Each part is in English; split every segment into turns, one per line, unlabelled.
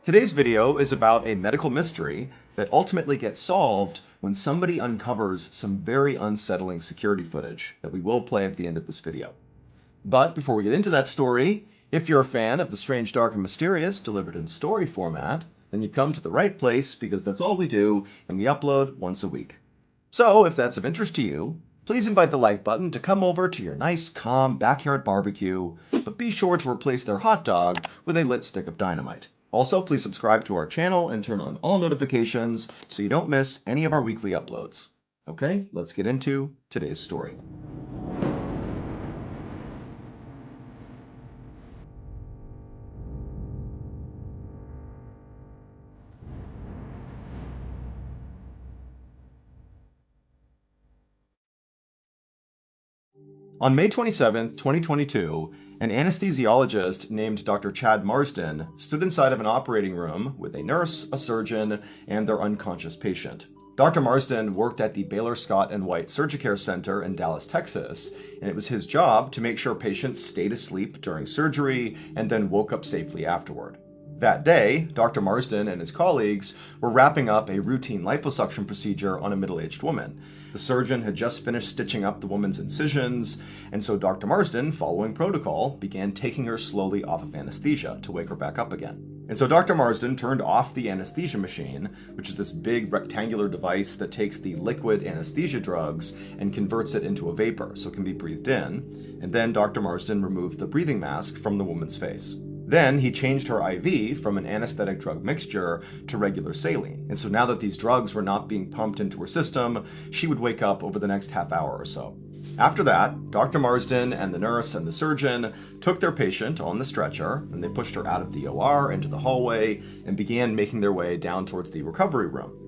Today's video is about a medical mystery that ultimately gets solved when somebody uncovers some very unsettling security footage that we will play at the end of this video. But before we get into that story, if you're a fan of the strange, dark, and mysterious delivered in story format, then you've come to the right place because that's all we do and we upload once a week. So if that's of interest to you, please invite the like button to come over to your nice, calm backyard barbecue, but be sure to replace their hot dog with a lit stick of dynamite. Also, please subscribe to our channel and turn on all notifications so you don't miss any of our weekly uploads. Okay, let's get into today's story. On May 27, 2022, an anesthesiologist named Dr. Chad Marsden stood inside of an operating room with a nurse, a surgeon, and their unconscious patient. Dr. Marsden worked at the Baylor Scott & White Surgicare Center in Dallas, Texas, and it was his job to make sure patients stayed asleep during surgery and then woke up safely afterward. That day, Dr. Marsden and his colleagues were wrapping up a routine liposuction procedure on a middle-aged woman. The surgeon had just finished stitching up the woman's incisions, and so Dr. Marsden, following protocol, began taking her slowly off of anesthesia to wake her back up again. And so Dr. Marsden turned off the anesthesia machine, which is this big rectangular device that takes the liquid anesthesia drugs and converts it into a vapor so it can be breathed in. And then Dr. Marsden removed the breathing mask from the woman's face. Then he changed her IV from an anesthetic drug mixture to regular saline. And so now that these drugs were not being pumped into her system, she would wake up over the next half hour or so. After that, Dr. Marsden and the nurse and the surgeon took their patient on the stretcher and they pushed her out of the OR into the hallway and began making their way down towards the recovery room.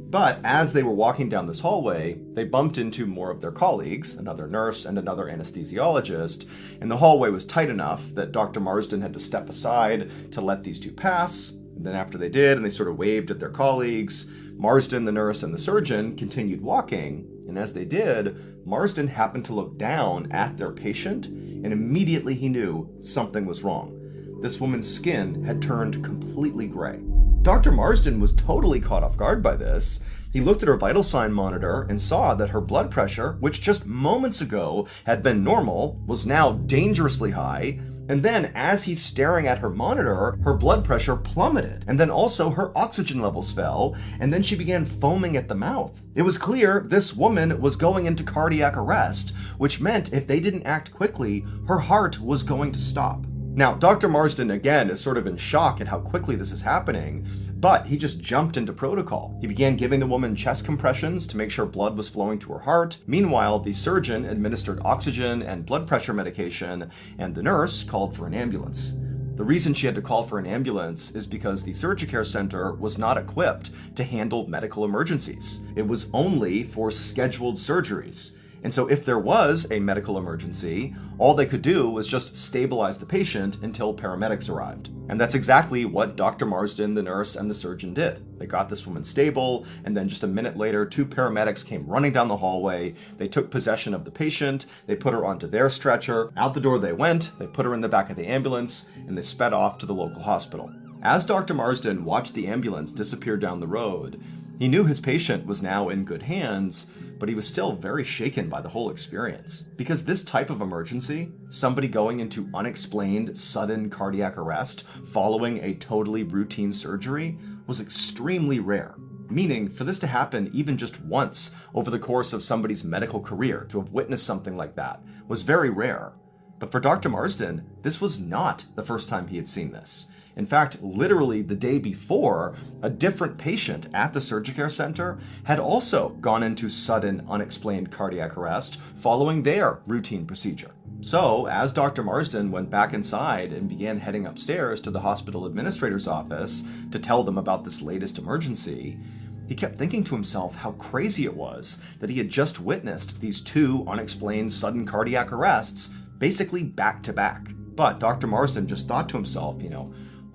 But as they were walking down this hallway, they bumped into more of their colleagues, another nurse and another anesthesiologist, and the hallway was tight enough that Dr. Marsden had to step aside to let these two pass. And then after they did, and they sort of waved at their colleagues, Marsden, the nurse, and the surgeon continued walking. And as they did, Marsden happened to look down at their patient, and immediately he knew something was wrong. This woman's skin had turned completely gray. Dr. Marsden was totally caught off guard by this. He looked at her vital sign monitor and saw that her blood pressure, which just moments ago had been normal, was now dangerously high. And then as he's staring at her monitor, her blood pressure plummeted. And then also her oxygen levels fell, and then she began foaming at the mouth. It was clear this woman was going into cardiac arrest, which meant if they didn't act quickly, her heart was going to stop. Now, Dr. Marsden, again, is sort of in shock at how quickly this is happening, but he just jumped into protocol. He began giving the woman chest compressions to make sure blood was flowing to her heart. Meanwhile, the surgeon administered oxygen and blood pressure medication, and the nurse called for an ambulance. The reason she had to call for an ambulance is because the Surgicare Center was not equipped to handle medical emergencies. It was only for scheduled surgeries. And so if there was a medical emergency, all they could do was just stabilize the patient until paramedics arrived. And that's exactly what Dr. Marsden, the nurse, and the surgeon did. They got this woman stable, and then just a minute later, two paramedics came running down the hallway. They took possession of the patient, they put her onto their stretcher, out the door they went, they put her in the back of the ambulance, and they sped off to the local hospital. As Dr. Marsden watched the ambulance disappear down the road, he knew his patient was now in good hands, but he was still very shaken by the whole experience. Because this type of emergency, somebody going into unexplained sudden cardiac arrest following a totally routine surgery, was extremely rare. Meaning, for this to happen even just once over the course of somebody's medical career, to have witnessed something like that, was very rare. But for Dr. Marsden, this was not the first time he had seen this. In fact, literally the day before, a different patient at the Surgicare Center had also gone into sudden, unexplained cardiac arrest following their routine procedure. So, as Dr. Marsden went back inside and began heading upstairs to the hospital administrator's office to tell them about this latest emergency, he kept thinking to himself how crazy it was that he had just witnessed these two unexplained sudden cardiac arrests basically back to back. But Dr. Marsden just thought to himself,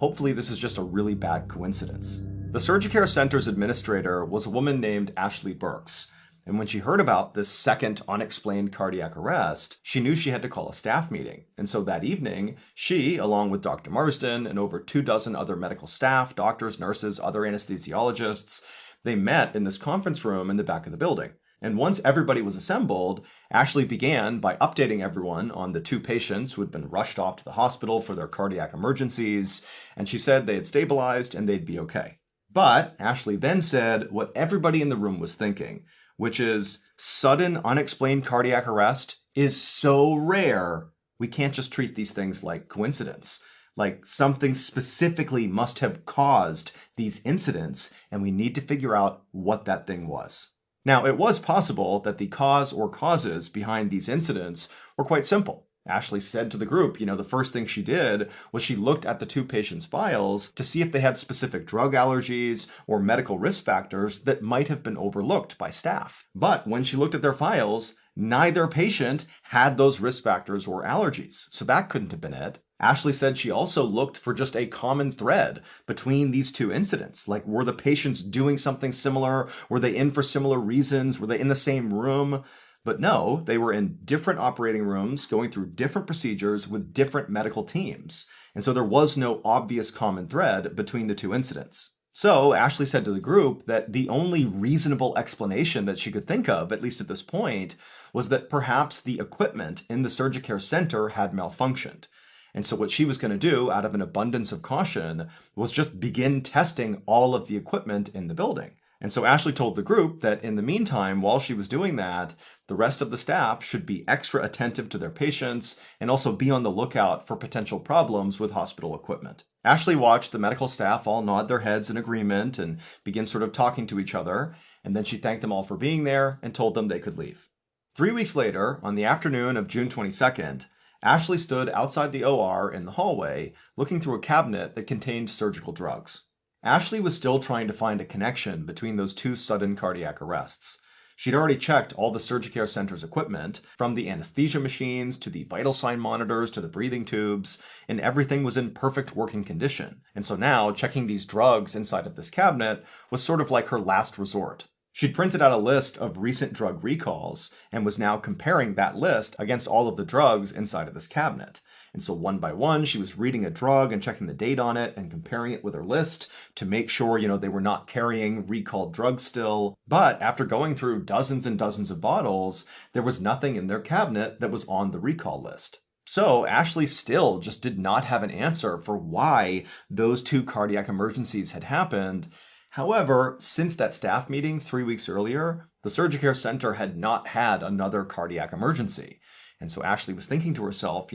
hopefully this is just a really bad coincidence. The Surgicare Center's administrator was a woman named Ashley Burks. And when she heard about this second unexplained cardiac arrest, she knew she had to call a staff meeting. And so that evening, she, along with Dr. Marsden and over 24 other medical staff, doctors, nurses, other anesthesiologists, they met in this conference room in the back of the building. And once everybody was assembled, Ashley began by updating everyone on the 2 patients who had been rushed off to the hospital for their cardiac emergencies, and she said they had stabilized and they'd be okay. But Ashley then said what everybody in the room was thinking, which is sudden unexplained cardiac arrest is so rare, we can't just treat these things like coincidence. Like something specifically must have caused these incidents, and we need to figure out what that thing was. Now, it was possible that the cause or causes behind these incidents were quite simple. Ashley said to the group, the first thing she did was she looked at the 2 patients' files to see if they had specific drug allergies or medical risk factors that might have been overlooked by staff. But when she looked at their files, neither patient had those risk factors or allergies, so that couldn't have been it. Ashley said she also looked for just a common thread between these 2 incidents. Like, were the patients doing something similar? Were they in for similar reasons? Were they in the same room? But no, they were in different operating rooms, going through different procedures with different medical teams. And so there was no obvious common thread between the 2 incidents. So Ashley said to the group that the only reasonable explanation that she could think of, at least at this point, was that perhaps the equipment in the Surgicare Center had malfunctioned. And so what she was going to do, out of an abundance of caution, was just begin testing all of the equipment in the building. And so Ashley told the group that in the meantime, while she was doing that, the rest of the staff should be extra attentive to their patients and also be on the lookout for potential problems with hospital equipment. Ashley watched the medical staff all nod their heads in agreement and begin sort of talking to each other, and then she thanked them all for being there and told them they could leave. 3 weeks later, on the afternoon of June 22nd, Ashley stood outside the OR in the hallway, looking through a cabinet that contained surgical drugs. Ashley was still trying to find a connection between those 2 sudden cardiac arrests. She'd already checked all the Surgicare Center's equipment, from the anesthesia machines to the vital sign monitors to the breathing tubes, and everything was in perfect working condition. And so now, checking these drugs inside of this cabinet was sort of like her last resort. She'd printed out a list of recent drug recalls and was now comparing that list against all of the drugs inside of this cabinet. And so one by one, she was reading a drug and checking the date on it and comparing it with her list to make sure, they were not carrying recalled drugs still. But after going through dozens and dozens of bottles, there was nothing in their cabinet that was on the recall list. So Ashley still just did not have an answer for why those 2 cardiac emergencies had happened. However, since that staff meeting 3 weeks earlier, the Surgicare Center had not had another cardiac emergency. And so Ashley was thinking to herself,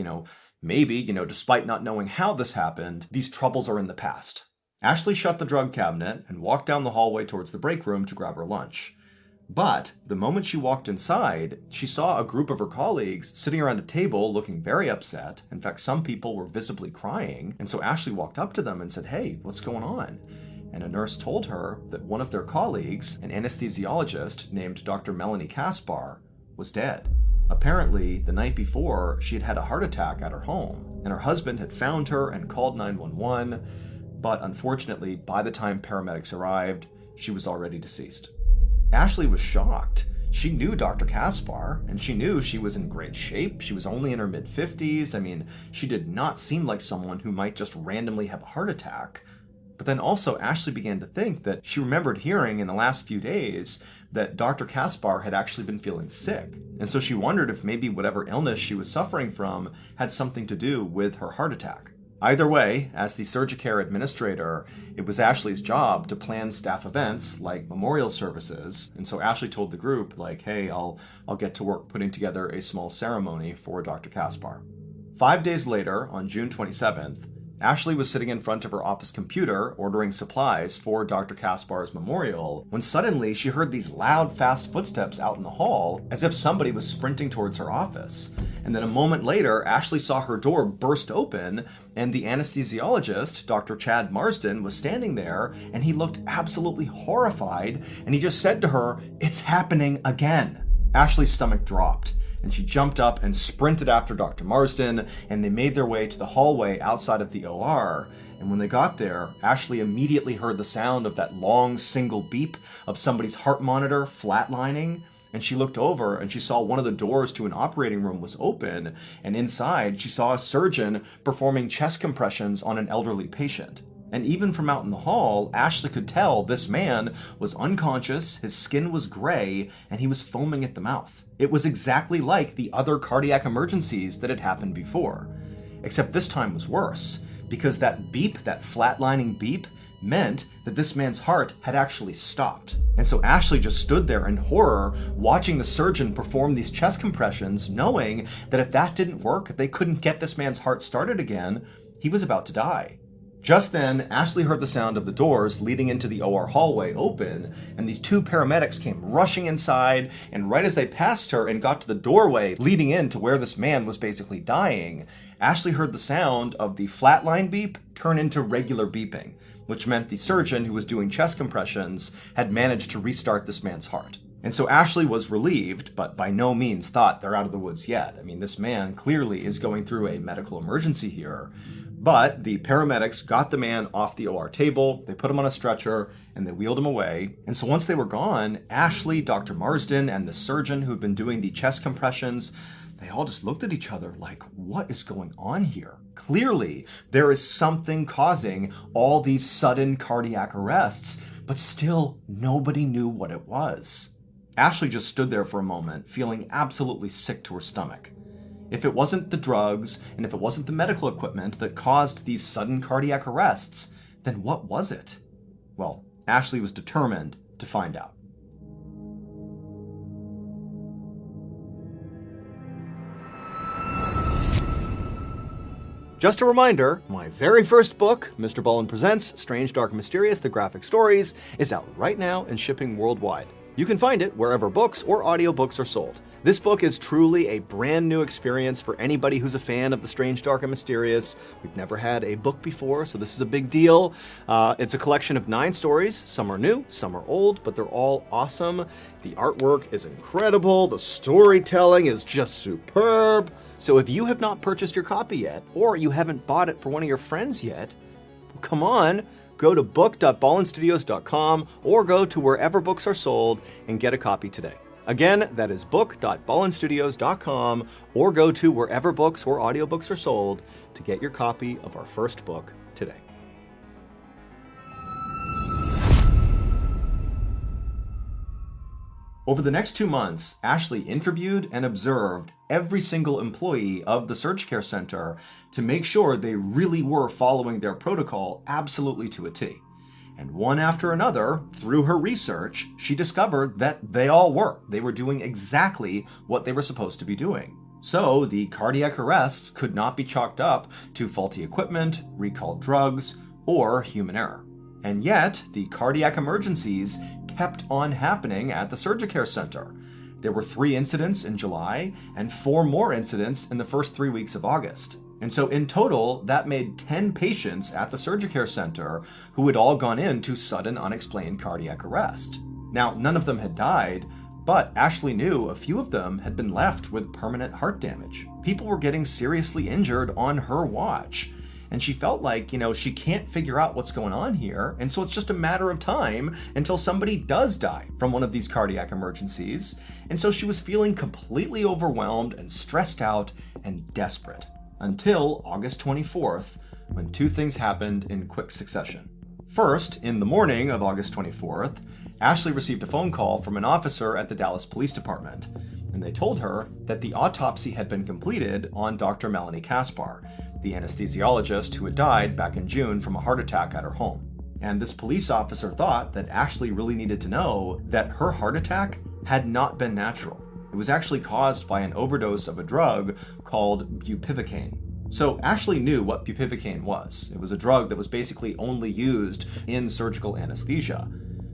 maybe, despite not knowing how this happened, these troubles are in the past. Ashley shut the drug cabinet and walked down the hallway towards the break room to grab her lunch. But the moment she walked inside, she saw a group of her colleagues sitting around a table looking very upset. In fact, some people were visibly crying. And so Ashley walked up to them and said, "Hey, what's going on?" And a nurse told her that one of their colleagues, an anesthesiologist named Dr. Melanie Kaspar, was dead. Apparently, the night before, she had had a heart attack at her home, and her husband had found her and called 911, but unfortunately, by the time paramedics arrived, she was already deceased. Ashley was shocked. She knew Dr. Kaspar, and she knew she was in great shape. She was only in her mid-50s. I mean, she did not seem like someone who might just randomly have a heart attack. But then also Ashley began to think that she remembered hearing in the last few days that Dr. Kaspar had actually been feeling sick. And so she wondered if maybe whatever illness she was suffering from had something to do with her heart attack. Either way, as the Surgicare administrator, it was Ashley's job to plan staff events like memorial services. And so Ashley told the group, hey, I'll get to work putting together a small ceremony for Dr. Kaspar. 5 days later, on June 27th, Ashley was sitting in front of her office computer ordering supplies for Dr. Kaspar's memorial when suddenly she heard these loud, fast footsteps out in the hall as if somebody was sprinting towards her office. And then a moment later, Ashley saw her door burst open and the anesthesiologist, Dr. Chad Marsden, was standing there and he looked absolutely horrified and he just said to her, "It's happening again." Ashley's stomach dropped. And she jumped up and sprinted after Dr. Marsden, and they made their way to the hallway outside of the OR. And when they got there, Ashley immediately heard the sound of that long single beep of somebody's heart monitor flatlining. and she looked over and she saw one of the doors to an operating room was open, and inside she saw a surgeon performing chest compressions on an elderly patient. And even from out in the hall, Ashley could tell this man was unconscious, his skin was gray, and he was foaming at the mouth. It was exactly like the other cardiac emergencies that had happened before. Except this time was worse, because that beep, that flatlining beep, meant that this man's heart had actually stopped. And so Ashley just stood there in horror, watching the surgeon perform these chest compressions, knowing that if that didn't work, if they couldn't get this man's heart started again, he was about to die. Just then, Ashley heard the sound of the doors leading into the OR hallway open, and these two paramedics came rushing inside, and right as they passed her and got to the doorway leading into where this man was basically dying, Ashley heard the sound of the flatline beep turn into regular beeping, which meant the surgeon who was doing chest compressions had managed to restart this man's heart. And so Ashley was relieved, but by no means thought they're out of the woods yet. I mean, this man clearly is going through a medical emergency here. But the paramedics got the man off the OR table, they put him on a stretcher, and they wheeled him away. And so once they were gone, Ashley, Dr. Marsden, and the surgeon who had been doing the chest compressions, they all just looked at each other like, what is going on here? Clearly, there is something causing all these sudden cardiac arrests, but still nobody knew what it was. Ashley just stood there for a moment, feeling absolutely sick to her stomach. If it wasn't the drugs, and if it wasn't the medical equipment that caused these sudden cardiac arrests, then what was it? Well, Ashley was determined to find out. Just a reminder, my very first book, Mr. Bullen Presents Strange, Dark, and Mysterious, The Graphic Stories, is out right now and shipping worldwide. You can find it wherever books or audiobooks are sold. This book is truly a brand new experience for anybody who's a fan of the strange, dark, and mysterious. We've never had a book before, so this is a big deal. It's a collection of 9 stories. Some are new, some are old, but they're all awesome. The artwork is incredible. The storytelling is just superb. So if you have not purchased your copy yet, or you haven't bought it for one of your friends yet, well, come on. Go to book.ballenstudios.com or go to wherever books are sold and get a copy today. Again, that is book.ballenstudios.com or go to wherever books or audiobooks are sold to get your copy of our first book today. Over the next 2 months, Ashley interviewed and observed every single employee of the Surge Care Center to make sure they really were following their protocol absolutely to a T. And one after another, through her research, she discovered that they all were. They were doing exactly what they were supposed to be doing. So the cardiac arrests could not be chalked up to faulty equipment, recalled drugs, or human error. And yet, the cardiac emergencies kept on happening at the Surgicare Center. There were 3 incidents in July and 4 more incidents in the first 3 weeks of August. And so in total, that made 10 patients at the Surgicare Center who had all gone into sudden unexplained cardiac arrest. Now, none of them had died, but Ashley knew a few of them had been left with permanent heart damage. People were getting seriously injured on her watch. And she felt like, she can't figure out what's going on here. And so it's just a matter of time until somebody does die from one of these cardiac emergencies. And so she was feeling completely overwhelmed and stressed out and desperate. Until August 24th, when 2 things happened in quick succession. First, in the morning of August 24th, Ashley received a phone call from an officer at the Dallas Police Department. And they told her that the autopsy had been completed on Dr. Melanie Kaspar, the anesthesiologist who had died back in June from a heart attack at her home. And this police officer thought that Ashley really needed to know that her heart attack had not been natural. It was actually caused by an overdose of a drug called bupivacaine. So Ashley knew what bupivacaine was. It was a drug that was basically only used in surgical anesthesia.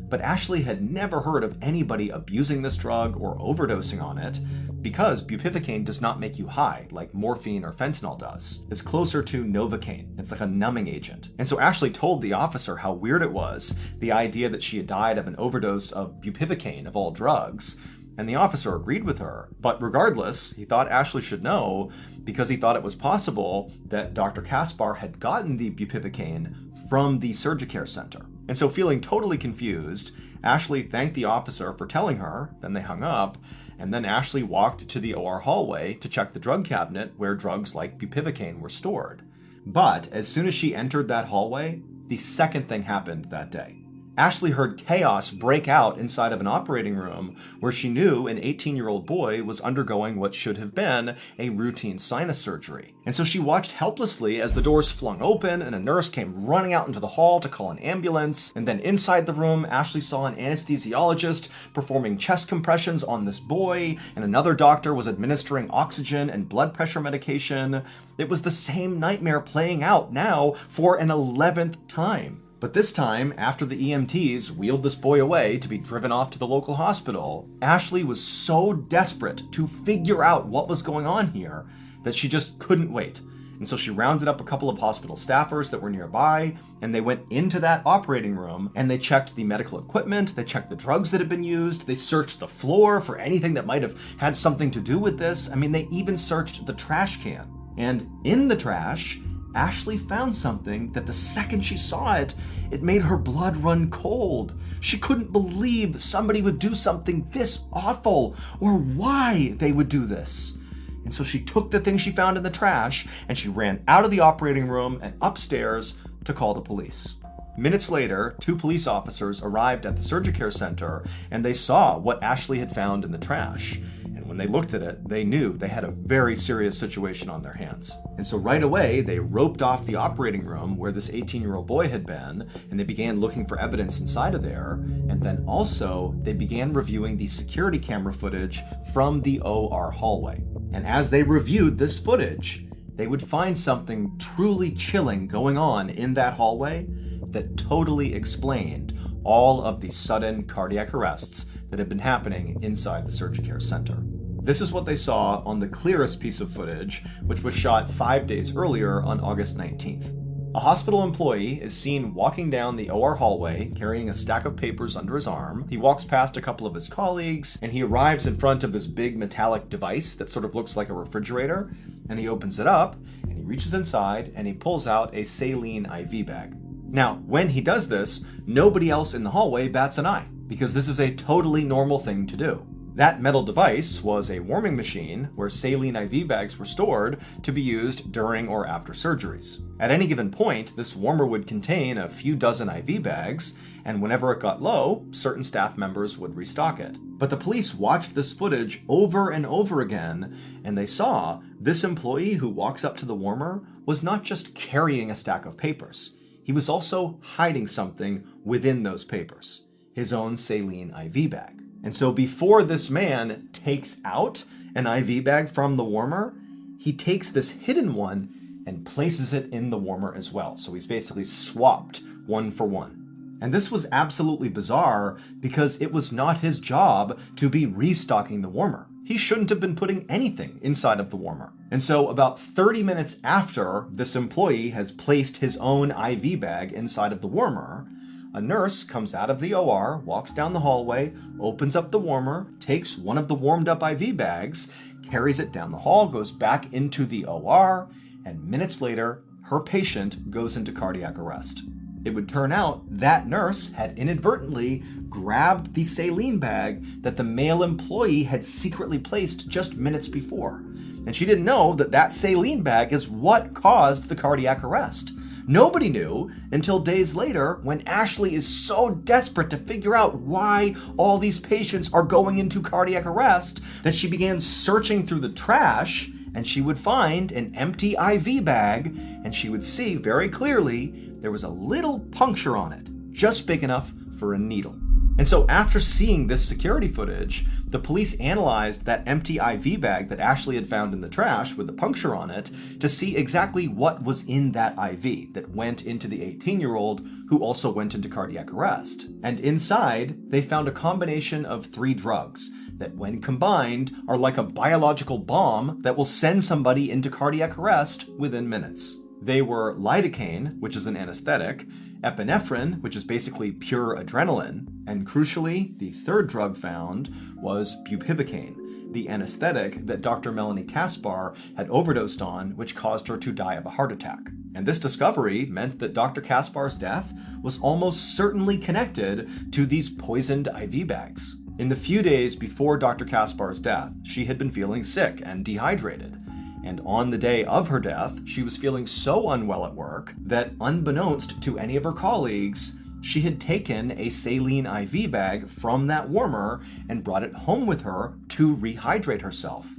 But Ashley had never heard of anybody abusing this drug or overdosing on it because bupivacaine does not make you high like morphine or fentanyl does. It's closer to Novocaine. It's like a numbing agent. And so Ashley told the officer how weird it was, the idea that she had died of an overdose of bupivacaine of all drugs. And the officer agreed with her. But regardless, he thought Ashley should know because he thought it was possible that Dr. Kaspar had gotten the bupivacaine from the Surgicare Center. And so, feeling totally confused, Ashley thanked the officer for telling her, then they hung up, and then Ashley walked to the OR hallway to check the drug cabinet where drugs like bupivacaine were stored. But as soon as she entered that hallway, the second thing happened that day. Ashley heard chaos break out inside of an operating room where she knew an 18-year-old boy was undergoing what should have been a routine sinus surgery. And so she watched helplessly as the doors flung open and a nurse came running out into the hall to call an ambulance. And then inside the room, Ashley saw an anesthesiologist performing chest compressions on this boy, and another doctor was administering oxygen and blood pressure medication. It was the same nightmare playing out now for an 11th time. But this time, after the EMTs wheeled this boy away to be driven off to the local hospital, Ashley was so desperate to figure out what was going on here that she just couldn't wait. And so she rounded up a couple of hospital staffers that were nearby, and they went into that operating room, and they checked the medical equipment, they checked the drugs that had been used, they searched the floor for anything that might have had something to do with this. I mean, they even searched the trash can. And in the trash, Ashley found something that the second she saw it, it made her blood run cold. She couldn't believe somebody would do something this awful, or why they would do this. And so she took the thing she found in the trash, and she ran out of the operating room and upstairs to call the police. Minutes later, 2 police officers arrived at the Surgicare Center, and they saw what Ashley had found in the trash. When they looked at it, they knew they had a very serious situation on their hands. And so right away, they roped off the operating room where this 18-year-old boy had been, and they began looking for evidence inside of there. And then also, they began reviewing the security camera footage from the OR hallway. And as they reviewed this footage, they would find something truly chilling going on in that hallway that totally explained all of the sudden cardiac arrests that had been happening inside the Surgicare Center. This is what they saw on the clearest piece of footage, which was shot 5 days earlier on August 19th. A hospital employee is seen walking down the OR hallway carrying a stack of papers under his arm. He walks past a couple of his colleagues, and he arrives in front of this big metallic device that sort of looks like a refrigerator, and he opens it up, and he reaches inside, and he pulls out a saline IV bag. Now, when he does this, nobody else in the hallway bats an eye, because this is a totally normal thing to do. That metal device was a warming machine where saline IV bags were stored to be used during or after surgeries. At any given point, this warmer would contain a few dozen IV bags, and whenever it got low, certain staff members would restock it. But the police watched this footage over and over again, and they saw this employee who walks up to the warmer was not just carrying a stack of papers. He was also hiding something within those papers, his own saline IV bag. And so before this man takes out an IV bag from the warmer, he takes this hidden one and places it in the warmer as well. So he's basically swapped one for one. And this was absolutely bizarre because it was not his job to be restocking the warmer. He shouldn't have been putting anything inside of the warmer. And so about 30 minutes after this employee has placed his own IV bag inside of the warmer, a nurse comes out of the OR, walks down the hallway, opens up the warmer, takes one of the warmed up IV bags, carries it down the hall, goes back into the OR, and minutes later, her patient goes into cardiac arrest. It would turn out that nurse had inadvertently grabbed the saline bag that the male employee had secretly placed just minutes before. And she didn't know that that saline bag is what caused the cardiac arrest. Nobody knew until days later when Ashley is so desperate to figure out why all these patients are going into cardiac arrest that she began searching through the trash, and she would find an empty IV bag, and she would see very clearly there was a little puncture on it, just big enough for a needle. And so after seeing this security footage, the police analyzed that empty IV bag that Ashley had found in the trash with the puncture on it to see exactly what was in that IV that went into the 18-year-old who also went into cardiac arrest. And inside, they found a combination of 3 drugs that when combined are like a biological bomb that will send somebody into cardiac arrest within minutes. They were lidocaine, which is an anesthetic, epinephrine, which is basically pure adrenaline, and crucially, the 3rd drug found was bupivacaine, the anesthetic that Dr. Melanie Kaspar had overdosed on, which caused her to die of a heart attack. And this discovery meant that Dr. Kaspar's death was almost certainly connected to these poisoned IV bags. In the few days before Dr. Kaspar's death, she had been feeling sick and dehydrated. And on the day of her death, she was feeling so unwell at work that, unbeknownst to any of her colleagues, she had taken a saline IV bag from that warmer and brought it home with her to rehydrate herself.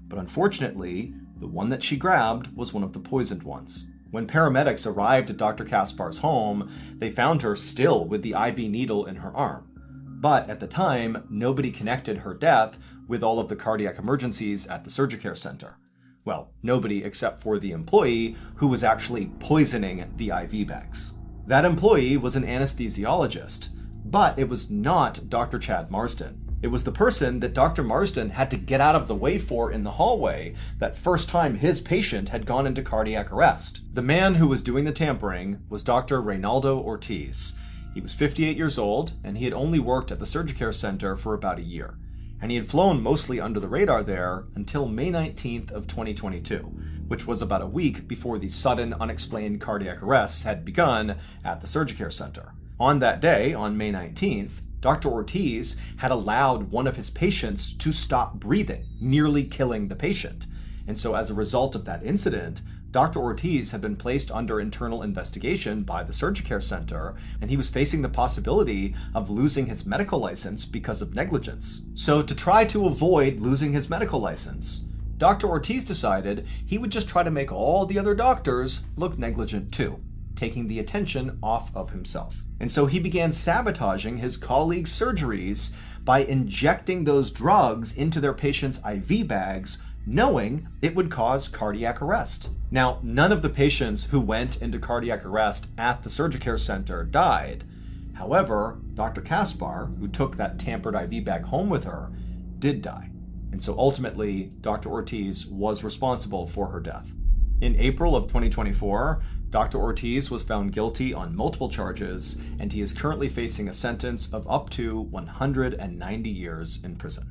But unfortunately, the one that she grabbed was one of the poisoned ones. When paramedics arrived at Dr. Kaspar's home, they found her still with the IV needle in her arm. But at the time, nobody connected her death with all of the cardiac emergencies at the Surgicare Center. Well, nobody except for the employee who was actually poisoning the IV bags. That employee was an anesthesiologist, but it was not Dr. Chad Marsden. It was the person that Dr. Marsden had to get out of the way for in the hallway that first time his patient had gone into cardiac arrest. The man who was doing the tampering was Dr. Reynaldo Ortiz. He was 58 years old, and he had only worked at the Surgicare Center for about a year. And he had flown mostly under the radar there until May 19th of 2022, which was about a week before the sudden, unexplained cardiac arrests had begun at the Surgicare Center. On that day, on May 19th, Dr. Ortiz had allowed one of his patients to stop breathing, nearly killing the patient. And so as a result of that incident, Dr. Ortiz had been placed under internal investigation by the Surgicare Center, and he was facing the possibility of losing his medical license because of negligence. So to try to avoid losing his medical license, Dr. Ortiz decided he would just try to make all the other doctors look negligent too, taking the attention off of himself. And so he began sabotaging his colleagues' surgeries by injecting those drugs into their patients' IV bags, knowing it would cause cardiac arrest. Now, none of the patients who went into cardiac arrest at the Surgicare Center died. However, Dr. Kaspar, who took that tampered IV bag home with her, did die. And so ultimately, Dr. Ortiz was responsible for her death. In April of 2024, Dr. Ortiz was found guilty on multiple charges, and he is currently facing a sentence of up to 190 years in prison.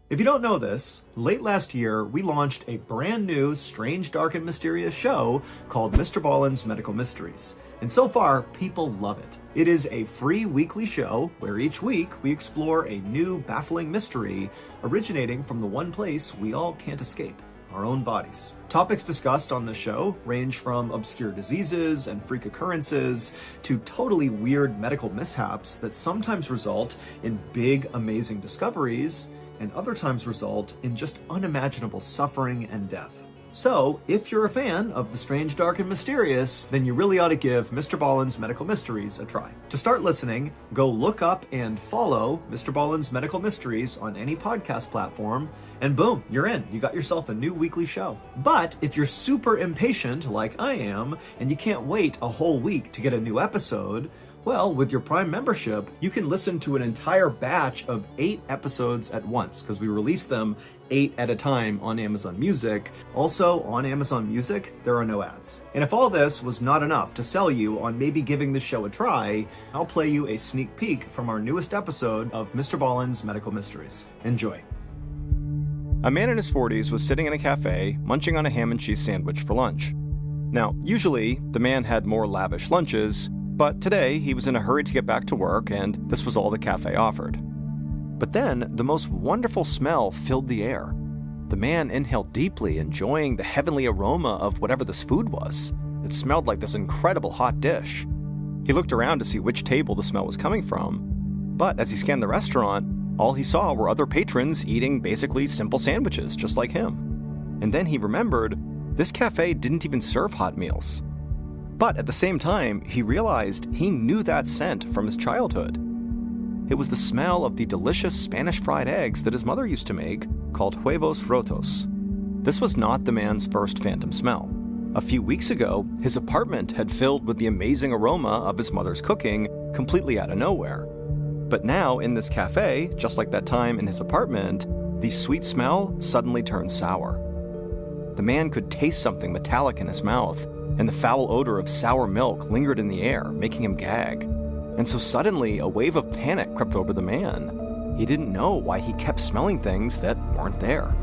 If you don't know this, late last year, we launched a brand new, strange, dark, and mysterious show called Mr. Ballen's Medical Mysteries. And so far, people love it. It is a free weekly show where each week we explore a new, baffling mystery originating from the one place we all can't escape, our own bodies. Topics discussed on the show range from obscure diseases and freak occurrences to totally weird medical mishaps that sometimes result in big, amazing discoveries, and other times result in just unimaginable suffering and death. So, if you're a fan of the strange, dark, and mysterious, then you really ought to give Mr. Ballen's Medical Mysteries a try. To start listening, go look up and follow Mr. Ballen's Medical Mysteries on any podcast platform, and boom, you're in. You got yourself a new weekly show. But if you're super impatient, like I am, and you can't wait a whole week to get a new episode, well, with your Prime membership, you can listen to an entire batch of 8 episodes at once, because we release them 8 at a time on Amazon Music. Also, on Amazon Music, there are no ads. And if all this was not enough to sell you on maybe giving the show a try, I'll play you a sneak peek from our newest episode of Mr. Ballen's Medical Mysteries. Enjoy. A man in his 40s was sitting in a cafe, munching on a ham and cheese sandwich for lunch. Now, usually, the man had more lavish lunches, but today he was in a hurry to get back to work, and this was all the cafe offered. But then, the most wonderful smell filled the air. The man inhaled deeply, enjoying the heavenly aroma of whatever this food was. It smelled like this incredible hot dish. He looked around to see which table the smell was coming from, but as he scanned the restaurant, all he saw were other patrons eating basically simple sandwiches, just like him. And then he remembered, this cafe didn't even serve hot meals. But at the same time, he realized he knew that scent from his childhood. It was the smell of the delicious Spanish fried eggs that his mother used to make, called huevos rotos. This was not the man's first phantom smell. A few weeks ago, his apartment had filled with the amazing aroma of his mother's cooking, completely out of nowhere. But now, in this cafe, just like that time in his apartment, the sweet smell suddenly turned sour. The man could taste something metallic in his mouth, and the foul odor of sour milk lingered in the air, making him gag. And so suddenly, a wave of panic crept over the man. He didn't know why he kept smelling things that weren't there.